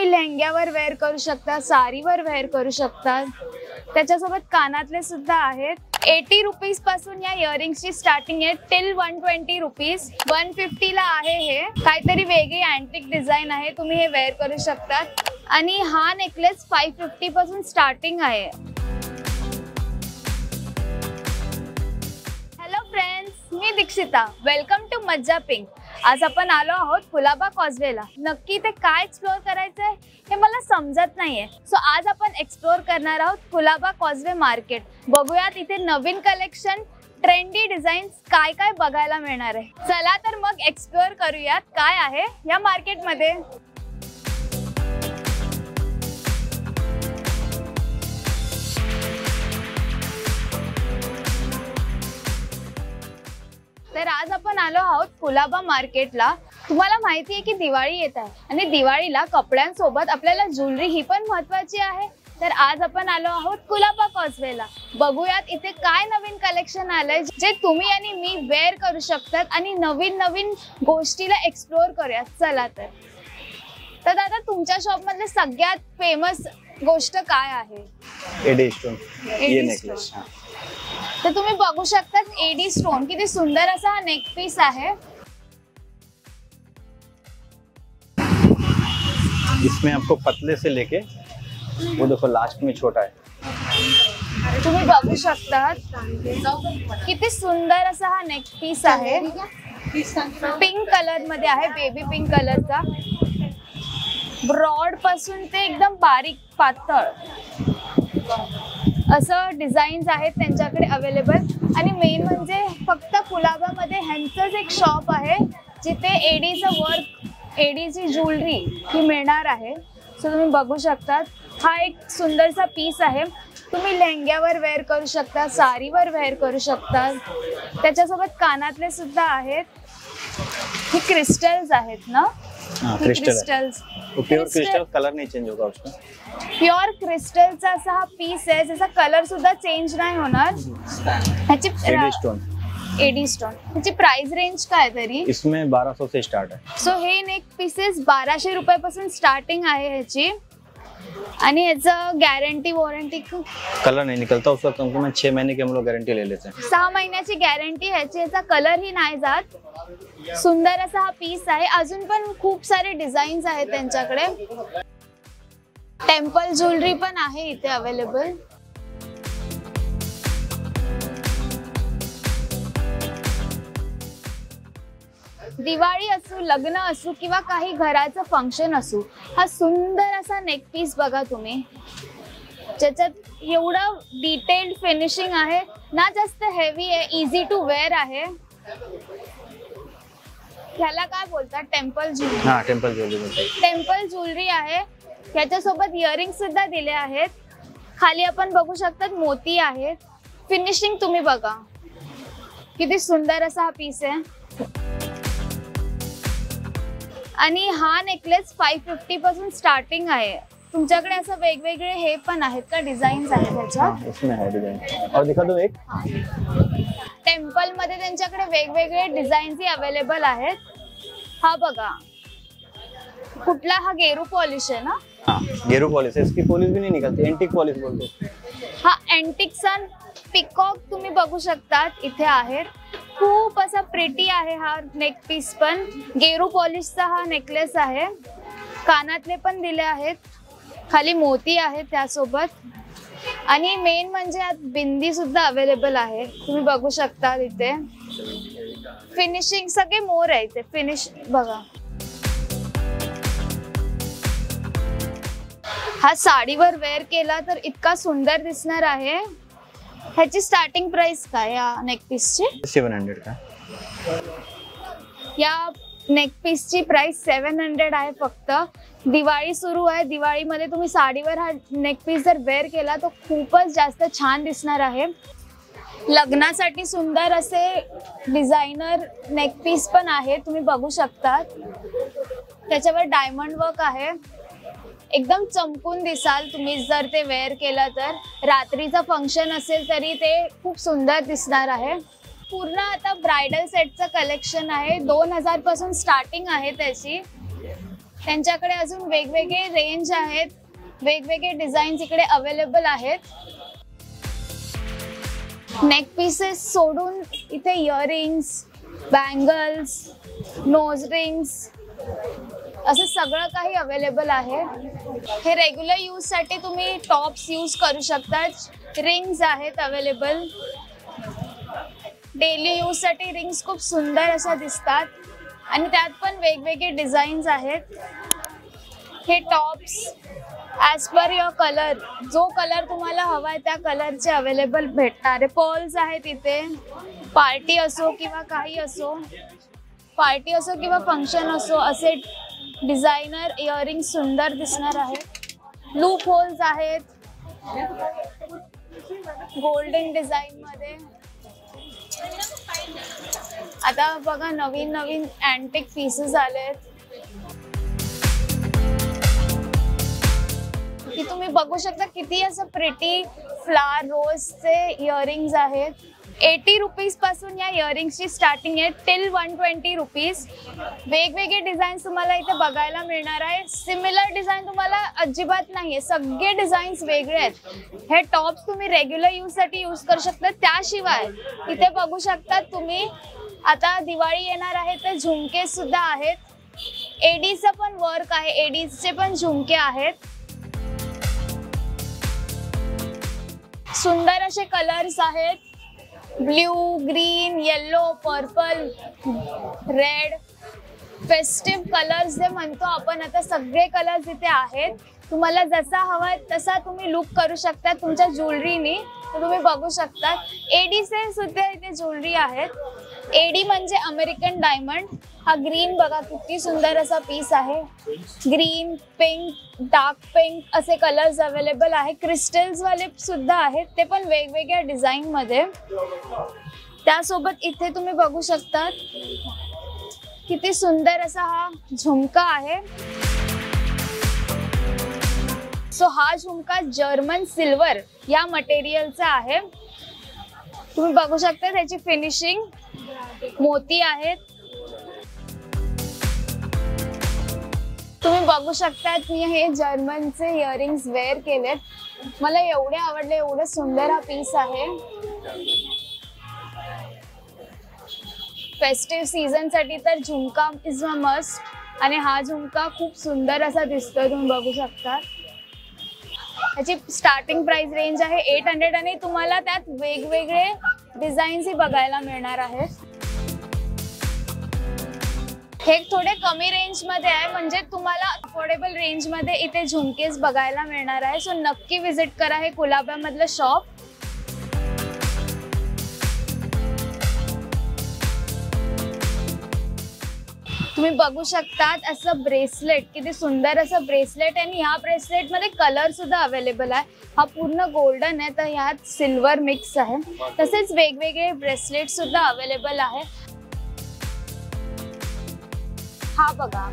तुम्ही लेहंग्यावर वेअर करू शकता, साडीवर वेअर करू शकता। त्याच्यासोबत कानातले सुद्धा आहेत। 80 रुपीज पासून या इयरिंग्सची स्टार्टिंग आहे टिल 120 रुपीज। 150 ला आहे। हे काहीतरी वेगळी अँटिक डिझाइन आहे, तुम्ही हे वेअर करू शकता। आणि हा नेकलेस 550 पासून स्टार्टिंग आहे। हॅलो फ्रेंड्स, मी Dikshita, welcome to Majja Pink. आज आपण आलो आहोत कुलाबा कॉजवेला। नक्की ते काय एक्सप्लोर करायचंय हे मला समजत नाहीये, सो आज आपण एक्सप्लोर करणार आहोत कुलाबा कॉजवे मार्केट। बघूयात इथे नवीन कलेक्शन, ट्रेंडी डिझाईन्स काय काय बघायला मिळणार आहे। चला तर मग एक्सप्लोर करूयात काय आहे या मार्केटमध्ये। तर आज आपण आलो आहोत कुलाबा मार्केटला। तुम्हाला माहिती आहे की दिवाळी येत आहे आणि दिवाळीला कपड्यांसोबत आपल्याला ज्वेलरी ही पण महत्त्वाची आहे। तर आज आपण आलो आहोत कुलाबा कॉजवेला। बघूयात इथे काय नवीन कलेक्शन आलंय जे तुम्ही आणि मी वेअर करू शकतात आणि नवीन नवीन गोष्टीला एक्सप्लोर करूयात। चला तर दादा, तुमच्या शॉप मधले सगळ्यात फेमस गोष्ट काय आहे? एडी स्टोन ये नेकलेस। तर तुम्ही बघू शकता एडी स्टोन, किती सुंदर असा हा नेक पीस आहे। इसमें आपको पतले से लेके वो देखो लास्ट में छोटा है। तुम्ही बघू शकता किती सुंदर असा हा नेक पीस आहे। पिंक कलर मध्ये आहे, बेबी पिंक कलरचा। ब्रॉड पासून ते एकदम बारीक पातळ असं डिझाईन्स आहेत त्यांच्याकडे अवेलेबल। आणि मेन म्हणजे फक्त कुलाबा मध्ये ह्यांचंच एक शॉप आहे जिथे एडीचं वर्क, एडीची ज्वेलरी ही मिळणार आहे। सो तुम्ही बघू शकता हा एक सुंदरसा पीस आहे। तुम्ही लेहंग्यावर वेअर करू शकता, साडीवर वेअर करू शकता। त्याच्यासोबत कानातले सुद्धा आहेत। ही क्रिस्टल्स आहेत ना? क्रिस्टल्स, प्योर क्रिस्टल, कलर नहीं चेंज होगा उसका। प्योर क्रिस्टलचा असा हा पीस आहे ज्याचा कलर सुद्धा चेंज नाही होणार। ह्याची एडी स्टोन ह्याची प्राइस रेंज काय तरी? इसमें 1200 से स्टार्ट है। सो हे नेक पीसेस 1200 रुपयापासून स्टार्टिंग आहे ह्याची। आणि ह्याचं गॅरंटी वॉरंटी? कलर नहीं निकलता उसका, कम से कम 6 महीने की हम लोग गारंटी ले लेते हैं। 6 महिन्याची गॅरंटी ह्याची। ह्याचा कलर ही नाही जात। सुंदर असा हा पीस आहे। अजून पण खूप सारे डिझाईन्स आहेत त्यांच्याकडे। टेम्पल ज्वेलरी पण आहे इथे अवेलेबल। दिवाळी असू, लग्न असू किंवा काही घराचं फंक्शन असू, हा सुंदर असा नेक पीस बघा तुम्ही, ज्याच्यात एवढं डिटेल्ड फिनिशिंग आहे ना, जास्त हेवी आहे, इझी टू वेअर आहे। ह्याला काय बोलतात? Temple jewellery. हां, टेम्पल ज्वेलरी बोलतात। टेम्पल ज्वेलरी आहे। ह्याच्यासोबत इयरिंग सुद्धा दिले आहेत। खाली आपण बघू शकता मोती आहेत। फिनिशिंग तुम्ही बघा किती सुंदर असा हा पीस आहे। आणि हा नेकलेस 550 पासून स्टार्टिंग आहे। तुमच्याकडे असं वेगवेगळे हे पण आहेत का, डिझाईन्स आहेत त्याच्यात? इसमें है डिजाइन और दिखा दो एक। टेम्पल मध्ये त्यांच्याकडे वेगवेगळे डिझाईन्स ही अवेलेबल आहेत। हा बघा, कुठला हा गेरू पॉलिश आहे ना? हाँ, गेरू पॉलिश है। इसकी पॉलिश भी नहीं निकलती, एंटीक पॉलिश बोलते हैं। हा एंटीक सन पिकॉक तुम्ही बघू शकता इथे आहे। खूप असा प्रिटी आहे हा नेक पीस पण। गेरू पॉलिशचा हा नेकलेस आहे। कानातले पण दिले आहेत, खाली मोती आहेत त्यासोबत। आणि मेन म्हणजे यात बिंदी सुद्धा अवेलेबल आहे, तुम्ही बघू शकता इथे। फिनिशिंग सगळे मोर आहे इथे, फिनिश बघा। हा साडीवर वेअर केला तर इतका सुंदर दिसणार आहे। ह्याची स्टार्टिंग प्राइस काय या नेक पीसची? 700 का। या नेक पीसची प्राइस 700 आहे फक्त। दिवाळी सुरू आहे, दिवाळीमध्ये तुम्ही साडीवर हा नेक पीस जर वेअर केला तर खूपच जास्त छान दिसणार आहे। लग्नासाठी सुंदर असे डिझायनर नेक पीस पण आहे, तुम्ही बघू शकता। त्याच्यावर डायमंड वर्क आहे, एकदम चमकून दिसाल तुम्ही जर ते वेअर केलं तर। रात्रीचं फंक्शन असेल तरी ते खूप सुंदर दिसणार आहे। पूर्ण आता ब्राइडल सेटचं कलेक्शन आहे। 2000 पासून स्टार्टिंग आहे त्याची। त्यांच्याकडे अजून वेगवेगळे रेंज आहेत, वेगवेगळे डिझाईन्स इकडे अवेलेबल आहेत. नेक पीसेस सोडून इथे इयरिंग्स, बँगल्स, नोज रिंग्स असं सगळं काही अवेलेबल आहे. हे रेग्युलर यूज साठी तुम्ही टॉप्स यूज करू शकता. रिंग्स आहेत अवेलेबल. डेली यूज साठी रिंग्स खूप सुंदर अशा दिसतात आणि त्यात पण वेगवेगळे डिझाईन्स आहेत. हे tops as per your colour, जो कलर तुम्हाला हवा आहे त्या कलरचे अवेलेबल भेटणार आहे. पर्ल्स आहेत इथे. पार्टी असो किंवा काही असो, पार्टी असो किंवा फंक्शन असो, असे डिझायनर इयरिंग सुंदर दिसणार आहेत. लूप होल्स आहेत गोल्डन डिझाईन मध्ये. आता बघा नवीन नवीन अँटिक पीसेस आलेत की तुम्ही बघू शकता किती असं प्रिटी फ्लावर रोजचे इयरिंग्स आहेत. 80 रुपीज पासून या इयरिंग्सची स्टार्टिंग आहे टिल 120 रुपीज. वेगवेगळे डिझाईन्स तुम्हाला इथे बघायला मिळणार आहे. सिमिलर डिझाईन तुम्हाला अजिबात नाहीये, सगळे डिझाईन्स वेगळे आहेत. हे टॉप्स तुम्ही रेग्युलर यूज साठी यूज करू शकता. त्याशिवाय इथे बघू शकता तुम्ही, आता दिवाळी येणार आहे तर झुमके सुद्धा आहेत. एडीचं पण वर्क आहे, एडीचे पण झुमके आहेत. सुंदर असे कलर्स आहेत. Blue, green, yellow, purple, red, festive colours जे म्हणतो आपण, आता सगळे कलर्स इथे आहेत. तुम्हाला जसा हवा तसा तुम्ही लुक करू शकता तुमच्या ज्वेलरीनी. तर तुम्ही बघू शकता एडीचे सुद्धा इथे ज्वेलरी आहेत. एडी म्हणजे अमेरिकन डायमंड. हा ग्रीन बघा किती सुंदर असा पीस आहे. ग्रीन, पिंक, डार्क पिंक असे कलर्स अवेलेबल आहे. क्रिस्टल्स वाले सुद्धा आहेत, ते पण वेगवेगळ्या डिझाईन मध्ये. त्यासोबत इथे तुम्ही बघू शकता किती सुंदर असा हा झुमका आहे. सो हा झुमका जर्मन सिल्वर या मटेरियलचा आहे. तुम्ही बघू शकता त्याची फिनिशिंग, मोती आहेत. तुम्ही बघू शकता मी हे जर्मनचे इयरिंग्स वेअर केलेत. मला एवढे आवडले, एवढं सुंदर हा पीस आहे. फेस्टिव्ह सीझन साठी तर झुमका इज अ मस्ट. आणि हा झुमका खूप सुंदर असा दिसतोय, तुम्ही बघू शकता. त्याची स्टार्टिंग प्राइस रेंज आहे 800 आणि तुम्हाला त्यात वेगवेगळे डिझाईन्स ही बघायला मिळणार आहेत. हे थोडे कमी रेंज मध्ये आहे, म्हणजे तुम्हाला अफोर्डेबल रेंज मध्ये इथे झुमकेस बघायला मिळणार आहे. सो नक्की विजिट करा हे कुलाबा मधलं शॉप. तुम्ही बघू शकतात असं ब्रेसलेट, किती सुंदर असं ब्रेसलेट. आणि ह्या ब्रेसलेट मध्ये कलर सुद्धा अवेलेबल आहे. हा पूर्ण गोल्डन आहे तर ह्यात सिल्वर मिक्स आहे. तसेच वेगवेगळे ब्रेसलेट सुद्धा अवेलेबल आहे. हा बघा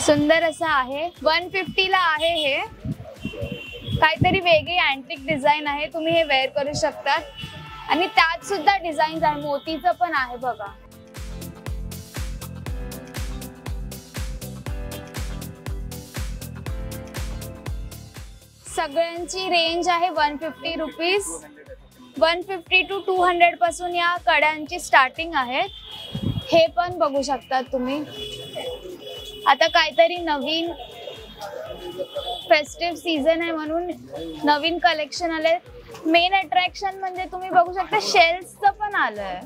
सुंदर असा आहे. 150 ला आहे. हे काहीतरी वेगळी अँटिक डिझाईन आहे. तुम्ही हे वेअर करू शकता. आणि त्यात सुद्धा डिझाईन्स आहे, मोतीचं पण आहे बघा. सगळ्यांची रेंज आहे 150 रुपीज. 150 to 200 पासून या कड्यांची स्टार्टिंग आहे. हे पण बघू शकता तुम्ही. आता काहीतरी नवीन फेस्टिव्ह सीझन आहे म्हणून नवीन कलेक्शन आले. मेन अट्रॅक्शन म्हणजे तुम्ही बघू शकता शेल्सचं पण आलंय.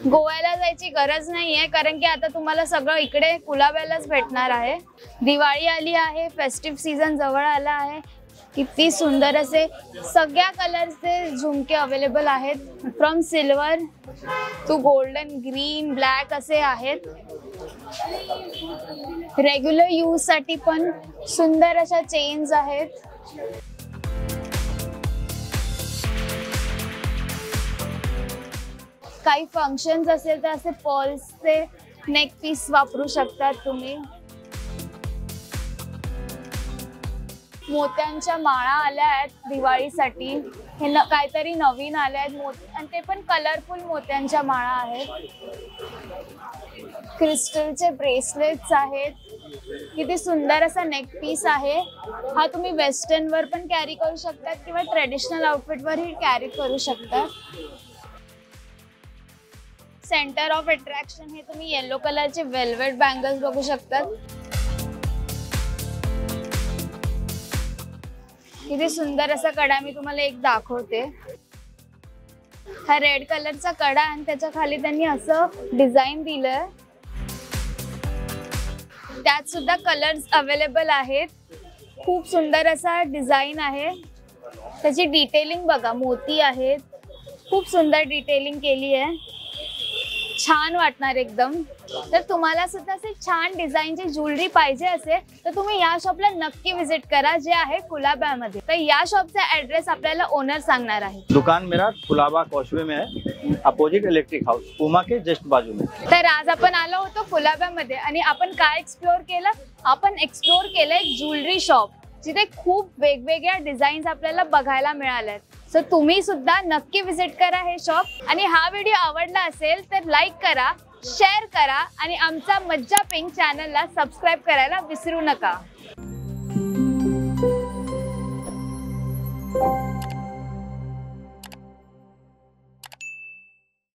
गोव्याला जायची गरज नाहीये, कारण की आता तुम्हाला सगळं इकडे कुलाब्यालाच भेटणार आहे. दिवाळी आली आहे, फेस्टिव्ह सीझन जवळ आला आहे. किती सुंदर असे सगळ्या कलरचे झुमके अवेलेबल आहेत. From silver to golden, green, black असे आहेत. रेग्युलर यूज साठी पण सुंदर अशा चेन्स आहेत. काही फंक्शन्स असेल तर असे पर्ल्सचे नेक पीस वापरू शकतात तुम्ही. मोत्यांच्या माळा आल्या आहेत दिवाळीसाठी. हे काहीतरी नवीन आल्या आहेत मोती, आणि ते पण कलरफुल मोत्यांच्या माळा आहेत. क्रिस्टलचे ब्रेसलेट्स आहेत. किती सुंदर असा नेक पीस आहे. हा तुम्ही वेस्टर्न वर पण कॅरी करू शकतात किंवा ट्रेडिशनल आउटफिट वरही कॅरी करू शकतात. सेंटर ऑफ अट्रॅक्शन हे तुम्ही येलो कलरचे वेल्वेट बँगल्स बघू शकतात. किती सुंदर असा कडा मी तुम्हाला एक दाखवते. हा रेड कलरचा कडा आणि त्याच्या खाली त्यांनी असं डिझाईन दिलंय. त्यात सुद्धा कलर्स अवेलेबल आहेत. खूप सुंदर असा डिझाईन आहे. त्याची डिटेलिंग बघा, मोती आहेत. खूप सुंदर डिटेलिंग केली आहे. छान वाटणार एकदम. तर तुम्हाला सुद्धा असे छान डिझाईनची ज्वेलरी पाहिजे असेल तर तुम्ही या शॉपला नक्की विजिट करा, जे आहे कुलाबा मध्ये. तर या शॉपचा ऍड्रेस आपल्याला ओनर सांगणार आहे. दुकान मेरा कुलाबा कॉशवे में है, अपोजिट इलेक्ट्रिक हाउस, पुमा के जस्ट बाजू में. तर आज आपण आलो होतो कुलाबा मध्ये आणि आपण काय एक्सप्लोर केलं? आपण एक्सप्लोर केलं एक ज्वेलरी शॉप, जिथे खूप वेगवेगळ्या डिझाईन्स आपल्याला बघायला मिळाल्यात. सो तुम्ही सुद्धा नक्की विजिट करा हे शॉप. आणि हा व्हिडिओ आवडला असेल तर लाईक करा, शेअर करा आणि आमचा मज्जा पिंक चॅनलला सबस्क्राईब करायला विसरू नका.